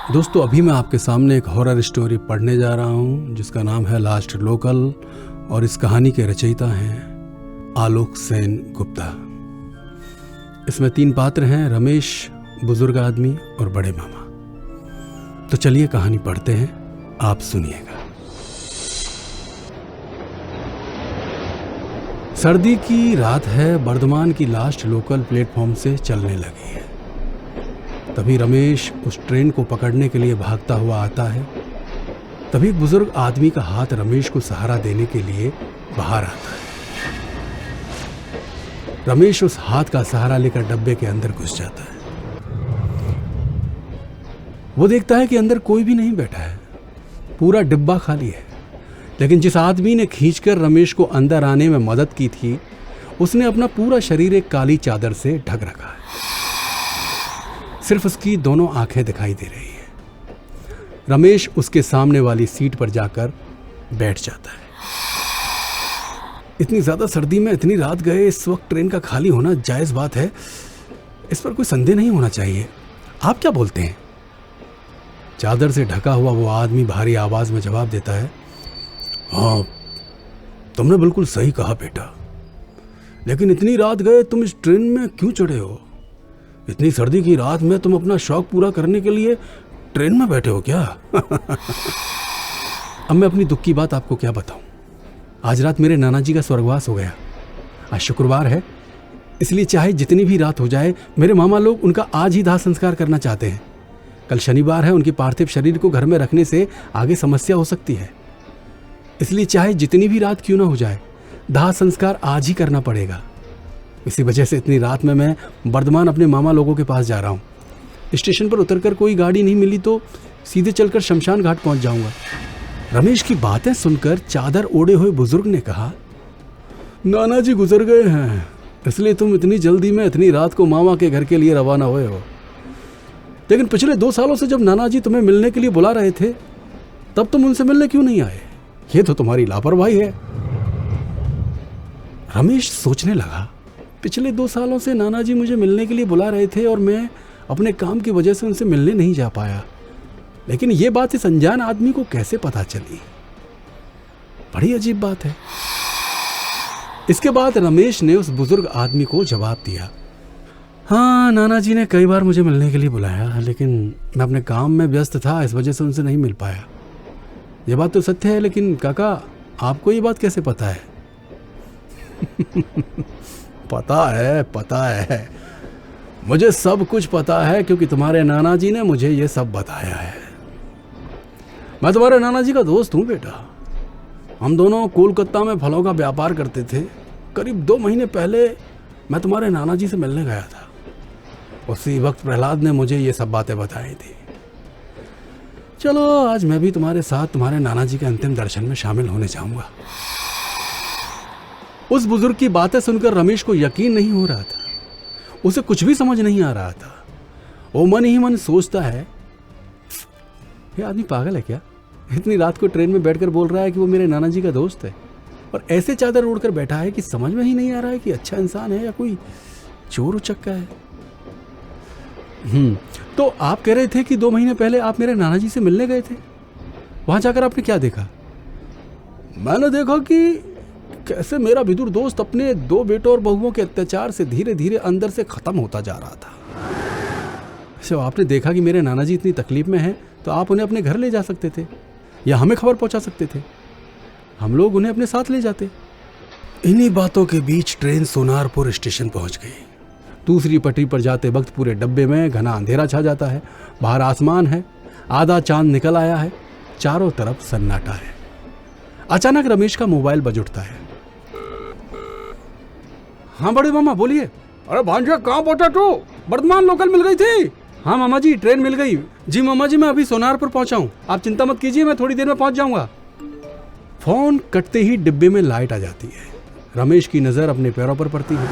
दोस्तों, अभी मैं आपके सामने एक हॉरर स्टोरी पढ़ने जा रहा हूँ जिसका नाम है लास्ट लोकल और इस कहानी के रचयिता हैं आलोक सेन गुप्ता। इसमें 3 पात्र हैं, रमेश, बुजुर्ग आदमी और बड़े मामा। तो चलिए कहानी पढ़ते हैं, आप सुनिएगा। सर्दी की रात है, बर्धमान की लास्ट लोकल प्लेटफॉर्म से चलने लगी है। तभी रमेश उस ट्रेन को पकड़ने के लिए भागता हुआ आता है। तभी एक बुजुर्ग आदमी का हाथ रमेश को सहारा देने के लिए बाहर आता है। रमेश उस हाथ का सहारा लेकर डब्बे के अंदर घुस जाता है। वो देखता है कि अंदर कोई भी नहीं बैठा है, पूरा डिब्बा खाली है। लेकिन जिस आदमी ने खींचकर रमेश को अंदर आने में मदद की थी, उसने अपना पूरा शरीर एक काली चादर से ढक रखा है। सिर्फ उसकी दोनों आंखें दिखाई दे रही हैं। रमेश उसके सामने वाली सीट पर जाकर बैठ जाता है। इतनी ज्यादा सर्दी में इतनी रात गए, इस वक्त ट्रेन का खाली होना जायज बात है, इस पर कोई संदेह नहीं होना चाहिए। आप क्या बोलते हैं? चादर से ढका हुआ वो आदमी भारी आवाज में जवाब देता है, हाँ, तुमने बिल्कुल सही कहा बेटा। लेकिन इतनी रात गए तुम इस ट्रेन में क्यों चढ़े हो? इतनी सर्दी की रात में तुम अपना शौक पूरा करने के लिए ट्रेन में बैठे हो क्या? अब मैं अपनी दुख की बात आपको क्या बताऊं। आज रात मेरे नाना जी का स्वर्गवास हो गया। आज शुक्रवार है, इसलिए चाहे जितनी भी रात हो जाए, मेरे मामा लोग उनका आज ही दाह संस्कार करना चाहते हैं। कल शनिवार है, उनके पार्थिव शरीर को घर में रखने से आगे समस्या हो सकती है। इसलिए चाहे जितनी भी रात क्यों ना हो जाए, दाह संस्कार आज ही करना पड़ेगा। इसी वजह से इतनी रात में मैं बर्धमान अपने मामा लोगों के पास जा रहा हूँ। स्टेशन पर उतरकर कोई गाड़ी नहीं मिली तो सीधे चलकर शमशान घाट पहुंच जाऊंगा। रमेश की बातें सुनकर चादर ओढ़े हुए बुजुर्ग ने कहा, नाना जी गुजर गए हैं, इसलिए तुम इतनी जल्दी में इतनी रात को मामा के घर के लिए रवाना हुए हो। लेकिन पिछले 2 सालों से जब नाना जी तुम्हें मिलने के लिए बुला रहे थे, तब तुम उनसे मिलने क्यों नहीं आए? ये तो तुम्हारी लापरवाही है। रमेश सोचने लगा, पिछले 2 सालों से नाना जी मुझे मिलने के लिए बुला रहे थे और मैं अपने काम की वजह से उनसे मिलने नहीं जा पाया। लेकिन यह बात इस अनजान आदमी को कैसे पता चली? बड़ी अजीब बात है। इसके बाद रमेश ने उस बुजुर्ग आदमी को जवाब दिया, हाँ, नाना जी ने कई बार मुझे मिलने के लिए बुलाया, लेकिन मैं अपने काम में व्यस्त था, इस वजह से उनसे नहीं मिल पाया। यह बात तो सत्य है, लेकिन काका, आपको ये बात कैसे पता है? पता है, मुझे सब कुछ पता है, क्योंकि तुम्हारे नाना जी ने मुझे ये सब बताया है। मैं तुम्हारे नाना जी का दोस्त हूँ बेटा। हम दोनों कोलकाता में फलों का व्यापार करते थे। करीब 2 महीने पहले मैं तुम्हारे नाना जी से मिलने गया था। उसी वक्त प्रहलाद ने मुझे ये सब बातें बताई थी। चलो, आज मैं भी तुम्हारे साथ तुम्हारे नाना जी के अंतिम दर्शन में शामिल होने जाऊंगा। उस बुजुर्ग की बातें सुनकर रमेश को यकीन नहीं हो रहा था। उसे कुछ भी समझ नहीं आ रहा था। वो मन ही मन सोचता है, ये आदमी पागल है क्या? इतनी रात को ट्रेन में बैठकर बोल रहा है कि वो मेरे नाना जी का दोस्त है, और ऐसे चादर ओढ़कर बैठा है कि समझ में ही नहीं आ रहा है कि अच्छा इंसान है या कोई चोर उचक्का है। तो आप कह रहे थे कि 2 महीने पहले आप मेरे नाना जी से मिलने गए थे। वहां जाकर आपने क्या देखा? मैंने देखा कि कैसे मेरा विदुर दोस्त अपने 2 बेटों और बहुओं के अत्याचार से धीरे धीरे अंदर से खत्म होता जा रहा था। जब आपने देखा कि मेरे नाना जी इतनी तकलीफ में हैं, तो आप उन्हें अपने घर ले जा सकते थे या हमें खबर पहुंचा सकते थे। हम लोग उन्हें अपने साथ ले जाते। इन्हीं बातों के बीच ट्रेन सोनारपुर स्टेशन पहुंच गई। दूसरी पटरी पर जाते वक्त पूरे डब्बे में घना अंधेरा छा जाता है। बाहर आसमान है, आधा चांद निकल आया है, चारों तरफ सन्नाटा है। अचानक रमेश का मोबाइल बज उठता है। हाँ बड़े मामा, बोलिए। अरे भांजे, कहाँ पहुंचा तू? बर्धमान लोकल मिल गई थी। हाँ मामा जी, ट्रेन मिल गई। जी मामा जी, मैं अभी सोनारपुर पहुंचा हूँ, आप चिंता मत कीजिए, मैं थोड़ी देर में पहुंच जाऊंगा। फोन कटते ही डिब्बे में लाइट आ जाती है। रमेश की नजर अपने पैरों पर पड़ती है।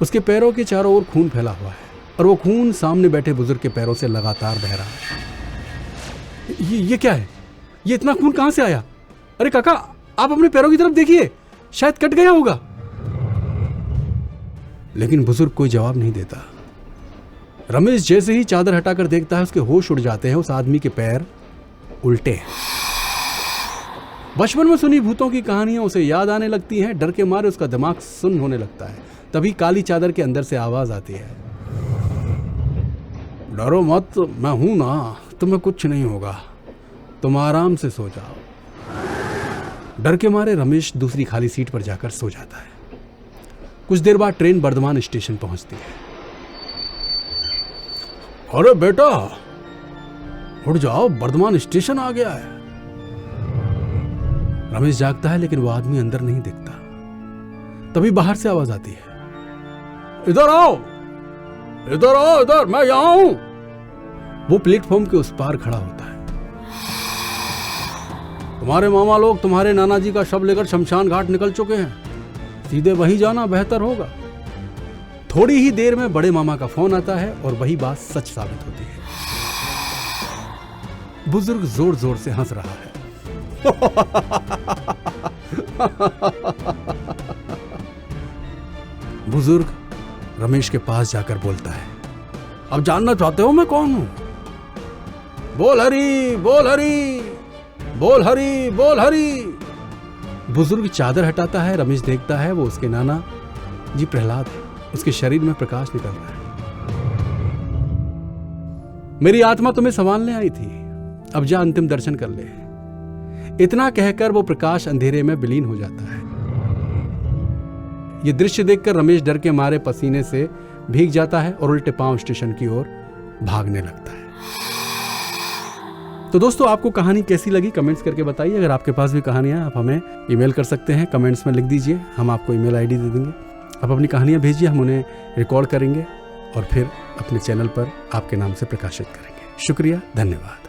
उसके पैरों के चारों ओर खून फैला हुआ है और वो खून सामने बैठे बुजुर्ग के पैरों से लगातार बह रहा है। ये क्या है? ये इतना खून कहां से आया? अरे काका, आप अपने पैरों की तरफ देखिए, शायद कट गया होगा। लेकिन बुजुर्ग कोई जवाब नहीं देता। रमेश जैसे ही चादर हटाकर देखता है उसके होश उड़ जाते हैं। उस आदमी के पैर उल्टे हैं। बचपन में सुनी भूतों की कहानियां उसे याद आने लगती हैं। डर के मारे उसका दिमाग सुन्न होने लगता है। तभी काली चादर के अंदर से आवाज आती है, डरो मत, मैं हूं ना, तुम्हें कुछ नहीं होगा, तुम आराम से सो जाओ। डर के मारे रमेश दूसरी खाली सीट पर जाकर सो जाता है। कुछ देर बाद ट्रेन बर्धमान स्टेशन पहुंचती है। अरे बेटा उठ जाओ, बर्धमान स्टेशन आ गया है। रमेश जागता है लेकिन वो आदमी अंदर नहीं दिखता। तभी बाहर से आवाज आती है, इधर आओ, इधर आओ, इधर, मैं यहां हूं। वो प्लेटफॉर्म के उस पार खड़ा होता है। तुम्हारे मामा लोग तुम्हारे नाना जी का शव लेकर शमशान घाट निकल चुके हैं, सीधे वहीं जाना बेहतर होगा। थोड़ी ही देर में बड़े मामा का फोन आता है और वही बात सच साबित होती है। बुजुर्ग जोर जोर से हंस रहा है। बुजुर्ग रमेश के पास जाकर बोलता है, अब जानना चाहते हो मैं कौन हूं? बोल हरी, बोल हरी, बोल हरी, बोल हरी। बुजुर्ग चादर हटाता है। रमेश देखता है वो उसके नाना जी प्रहलाद है। उसके शरीर में प्रकाश निकल रहा है। मेरी आत्मा तुम्हें संभालने आई थी, अब जा अंतिम दर्शन कर ले। इतना कहकर वो प्रकाश अंधेरे में विलीन हो जाता है। यह दृश्य देखकर रमेश डर के मारे पसीने से भीग जाता है और उल्टे पांव स्टेशन की ओर भागने लगता है। तो दोस्तों, आपको कहानी कैसी लगी कमेंट्स करके बताइए। अगर आपके पास भी कहानियां, आप हमें ईमेल कर सकते हैं, कमेंट्स में लिख दीजिए, हम आपको ईमेल आईडी दे देंगे। आप अपनी कहानियां भेजिए, हम उन्हें रिकॉर्ड करेंगे और फिर अपने चैनल पर आपके नाम से प्रकाशित करेंगे। शुक्रिया, धन्यवाद।